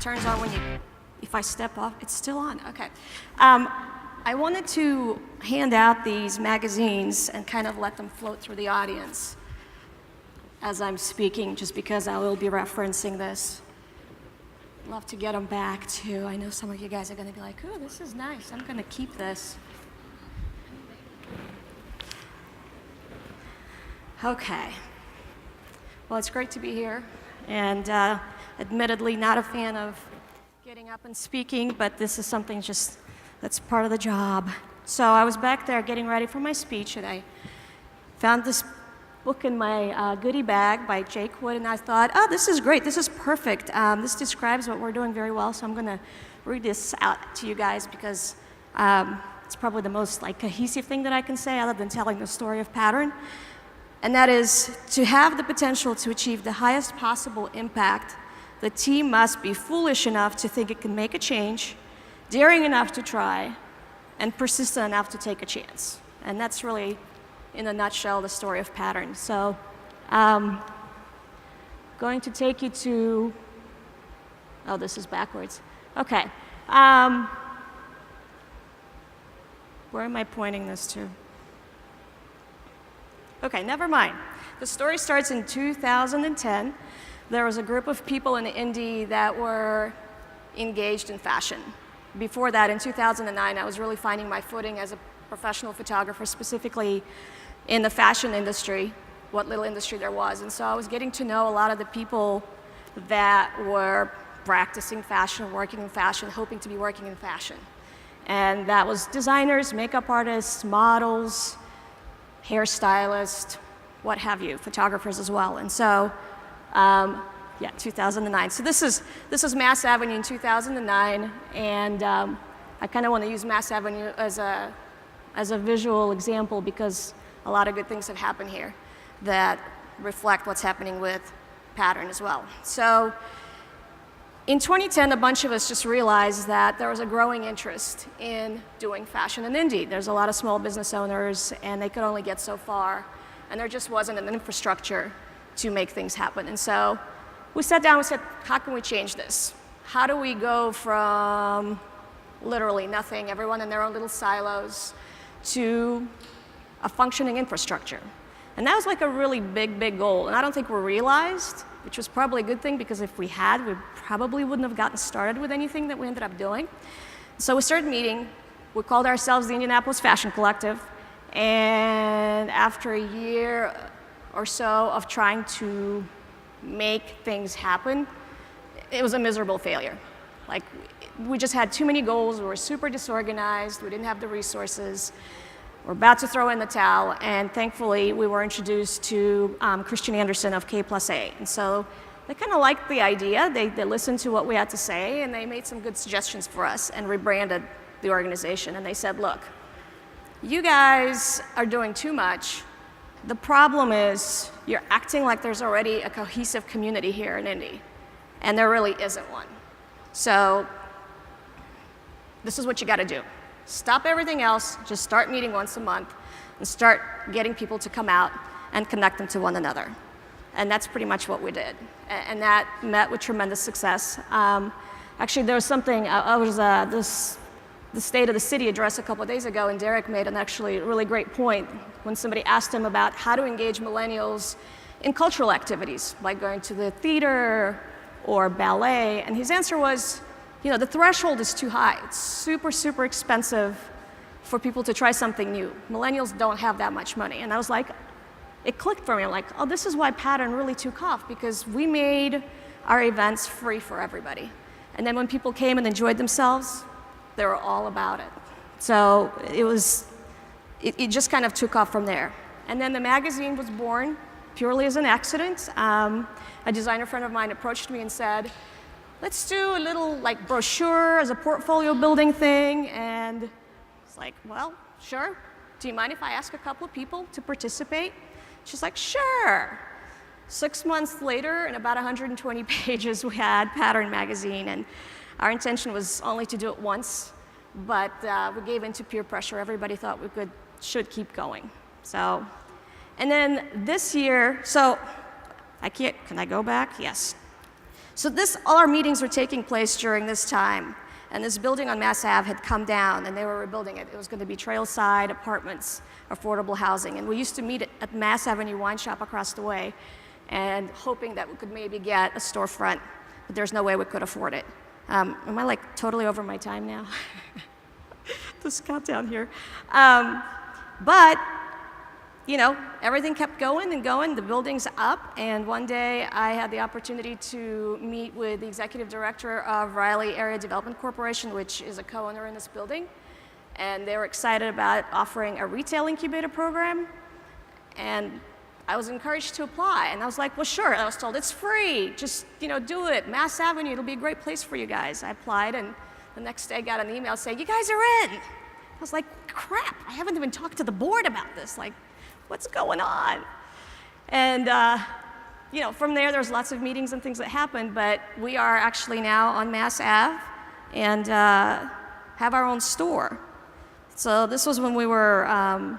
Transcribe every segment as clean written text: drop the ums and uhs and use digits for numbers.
turns on when if I step off, it's still on, okay. I wanted to hand out these magazines and kind of let them float through the audience as I'm speaking, just because I will be referencing this. Love to get them back too. I know some of you guys are gonna be like, oh, this is nice, I'm gonna keep this. Okay, well, it's great to be here, and admittedly not a fan of getting up and speaking, but this is something just that's part of the job. So I was back there getting ready for my speech, and I found this book in my goodie bag by Jake Wood, and I thought, oh, this is great, this is perfect. This describes what we're doing very well, so I'm gonna read this out to you guys because it's probably the most cohesive thing that I can say other than telling the story of Pattern. And that is, to have the potential to achieve the highest possible impact, the team must be foolish enough to think it can make a change, daring enough to try, and persistent enough to take a chance. And that's really, in a nutshell, the story of Pattern. So, going to take you to, oh, this is backwards. Okay. Where am I pointing this to? Okay, never mind. The story starts in 2010. There was a group of people in Indy that were engaged in fashion. Before that, in 2009, I was really finding my footing as a professional photographer, specifically in the fashion industry, what little industry there was. And so I was getting to know a lot of the people that were practicing fashion, working in fashion, hoping to be working in fashion. And that was designers, makeup artists, models, hairstylists, what have you, photographers as well. And so, yeah, 2009. So this is Mass Avenue in 2009, and I kind of want to use Mass Avenue as a visual example because a lot of good things have happened here that reflect what's happening with Pattern as well. So in 2010, a bunch of us just realized that there was a growing interest in doing fashion in Indy. There's a lot of small business owners, and they could only get so far, and there just wasn't an infrastructure to make things happen. And so we sat down and said, how can we change this? How do we go from literally nothing, everyone in their own little silos, to a functioning infrastructure? And that was like a really big, big goal, and I don't think we realized, which was probably a good thing, because if we had, we probably wouldn't have gotten started with anything that we ended up doing. So we started meeting. We called ourselves the Indianapolis Fashion Collective, and after a year or so of trying to make things happen, it was a miserable failure. Like, we just had too many goals, we were super disorganized, we didn't have the resources, we're about to throw in the towel, and thankfully we were introduced to Christian Anderson of K+A. And so they kind of liked the idea, they listened to what we had to say, and they made some good suggestions for us and rebranded the organization. And they said, look, you guys are doing too much. The problem is you're acting like there's already a cohesive community here in Indy, and there really isn't one. So this is what you gotta do. Stop everything else, just start meeting once a month, and start getting people to come out and connect them to one another. And that's pretty much what we did. And that met with tremendous success. Actually, there was something, I was the State of the City address a couple of days ago, and Derek made an actually really great point when somebody asked him about how to engage millennials in cultural activities, like going to the theater or ballet. And his answer was, you know, the threshold is too high. It's super, super expensive for people to try something new. Millennials don't have that much money. And I was like, it clicked for me. I'm like, oh, this is why Pattern really took off, because we made our events free for everybody. And then when people came and enjoyed themselves, they were all about it. So it just kind of took off from there. And then the magazine was born purely as an accident. A designer friend of mine approached me and said, let's do a little brochure as a portfolio building thing. And I was like, well, sure. Do you mind if I ask a couple of people to participate? She's like, sure. 6 months later, in about 120 pages, we had Pattern magazine, and our intention was only to do it once, but we gave in to peer pressure. Everybody thought we should keep going. So, and then this year, so can I go back? Yes. So all our meetings were taking place during this time. And this building on Mass Ave had come down, and they were rebuilding it. It was going to be trailside apartments, affordable housing. And we used to meet at Mass Avenue Wine Shop across the way, and hoping that we could maybe get a storefront, but there's no way we could afford it. Am I like totally over my time now? This countdown here. But you know, everything kept going and going, the building's up, and one day I had the opportunity to meet with the executive director of Riley Area Development Corporation, which is a co-owner in this building, and they were excited about offering a retail incubator program, and I was encouraged to apply, and I was like, well, sure. I was told it's free, just, you know, do it, Mass Avenue, it'll be a great place for you guys. I applied, and the next day I got an email saying, you guys are in. I was like, crap, I haven't even talked to the board about this, like, what's going on? And you know, from there's lots of meetings and things that happen, but we are actually now on Mass Ave and have our own store. So this was when we were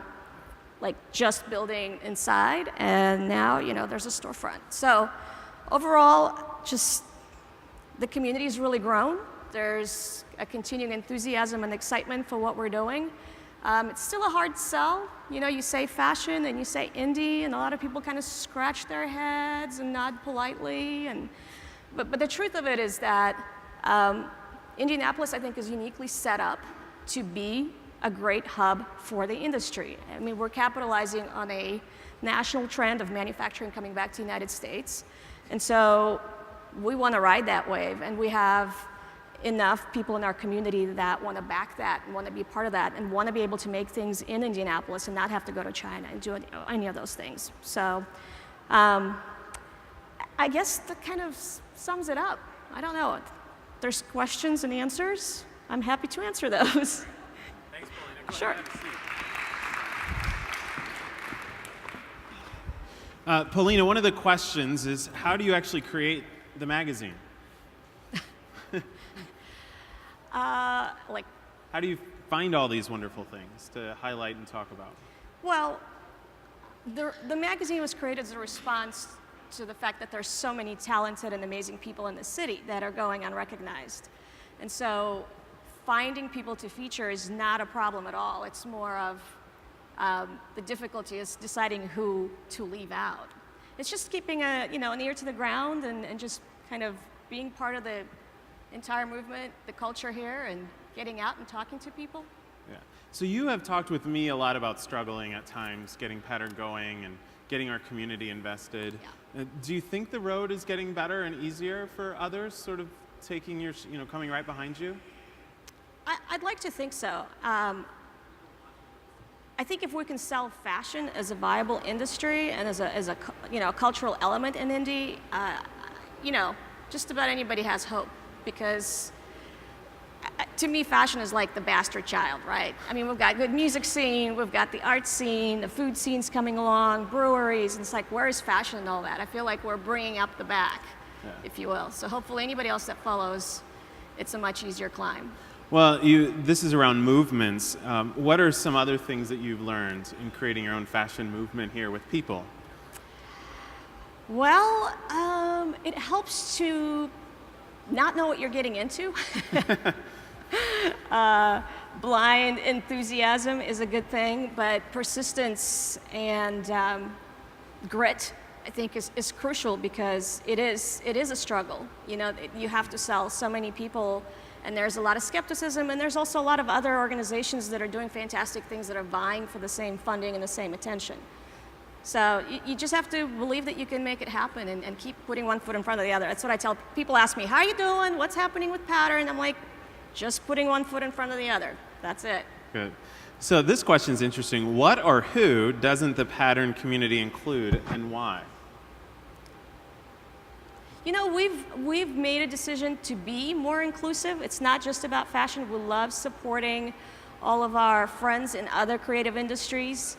like just building inside, and now, you know, there's a storefront. So overall, just the community's really grown. There's a continuing enthusiasm and excitement for what we're doing. It's still a hard sell. You know, you say fashion and you say indie, and a lot of people kind of scratch their heads and nod politely. But the truth of it is that Indianapolis, I think, is uniquely set up to be a great hub for the industry. I mean, we're capitalizing on a national trend of manufacturing coming back to the United States. And so we want to ride that wave, and we have enough people in our community that want to back that and want to be part of that and want to be able to make things in Indianapolis and not have to go to China and do any of those things. So I guess that kind of sums it up. I don't know. If there's questions and answers, I'm happy to answer those. Thanks, Polina. Sure. Polina, one of the questions is, how do you actually create the magazine? Like, how do you find all these wonderful things to highlight and talk about? well, the magazine was created as a response to the fact that there's so many talented and amazing people in the city that are going unrecognized. And so finding people to feature is not a problem at all. It's more of the difficulty is deciding who to leave out. It's just keeping an ear to the ground and just kind of being part of the entire movement, the culture here, and getting out and talking to people. Yeah. So you have talked with me a lot about struggling at times, getting Pattern going and getting our community invested. Yeah. Do you think the road is getting better and easier for others, sort of taking your, coming right behind you? I'd like to think so. I think if we can sell fashion as a viable industry and as a cultural element in Indy, just about anybody has hope. Because to me, fashion is like the bastard child, right? I mean, we've got good music scene, we've got the art scene, the food scene's coming along, breweries, and it's like, where is fashion and all that? I feel like we're bringing up the back, if you will. So hopefully anybody else that follows, it's a much easier climb. Well, this is around movements. What are some other things that you've learned in creating your own fashion movement here with people? Well, it helps to not know what you're getting into. Blind enthusiasm is a good thing, but persistence and grit, I think, is crucial, because it is a struggle. You know, you have to sell so many people, and there's a lot of skepticism, and there's also a lot of other organizations that are doing fantastic things that are vying for the same funding and the same attention. So you just have to believe that you can make it happen and keep putting one foot in front of the other. That's what I tell people. Ask me, how are you doing? What's happening with Pattern? I'm like, just putting one foot in front of the other. That's it. Good. So this question is interesting. What or who doesn't the Pattern community include, and why? You know, we've made a decision to be more inclusive. It's not just about fashion. We love supporting all of our friends in other creative industries.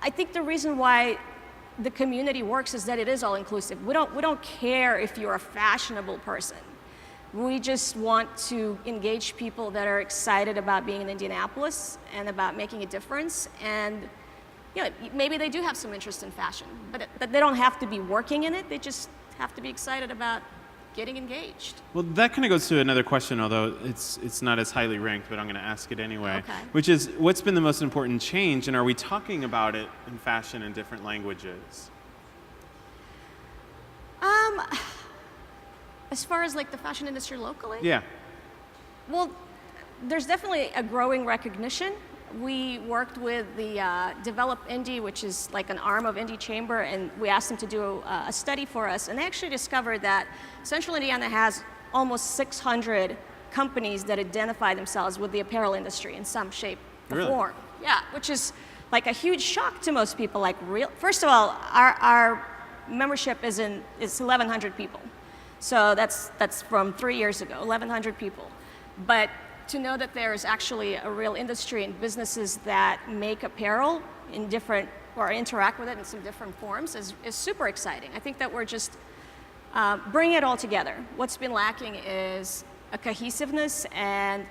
I think the reason why the community works is that it is all inclusive. We don't care if you're a fashionable person. We just want to engage people that are excited about being in Indianapolis and about making a difference. And maybe they do have some interest in fashion, but they don't have to be working in it. They have to be excited about getting engaged. Well, that kind of goes to another question, although it's not as highly ranked, but I'm going to ask it anyway. Okay. Which is, what's been the most important change, and are we talking about it in fashion in different languages? As far as like the fashion industry locally? Yeah. Well, there's definitely a growing recognition. We worked with the Develop Indie, which is like an arm of Indie Chamber, and we asked them to do a study for us, and they actually discovered that Central Indiana has almost 600 companies that identify themselves with the apparel industry in some shape or Really? form. Yeah, which is like a huge shock to most people. Like, first of all, our membership is 1,100 people. So that's from 3 years ago, 1,100 people. But to know that there's actually a real industry and businesses that make apparel in different, or interact with it in some different forms is super exciting. I think that we're just bringing it all together. What's been lacking is a cohesiveness and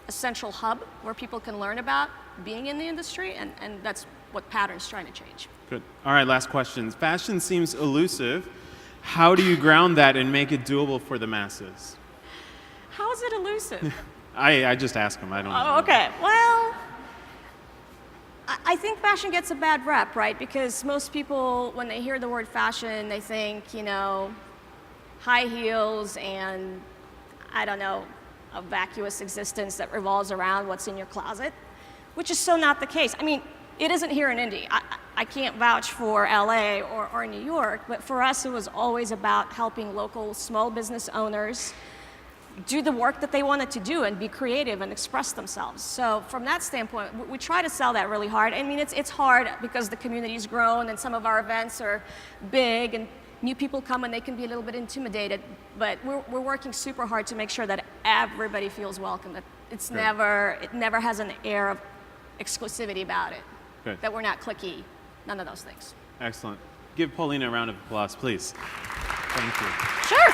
a central hub where people can learn about being in the industry, and that's what Pattern's trying to change. Good. All right, last questions. Fashion seems elusive. How do you ground that and make it doable for the masses? How is it elusive? I just ask them. I don't know. Oh, okay. Well, I think fashion gets a bad rep, right? Because most people, when they hear the word fashion, they think, you know, high heels and, I don't know, a vacuous existence that revolves around what's in your closet, which is so not the case. I mean, it isn't here in Indy. I can't vouch for LA or New York, but for us, it was always about helping local small business owners do the work that they wanted to do and be creative and express themselves. So from that standpoint, we try to sell that really hard. I mean, it's hard because the community's grown and some of our events are big and new people come and they can be a little bit intimidated, but we're working super hard to make sure that everybody feels welcome, that it never has an air of exclusivity about it. Good. That we're not cliquey, none of those things. Excellent. Give Polina a round of applause, please. Thank you. Sure.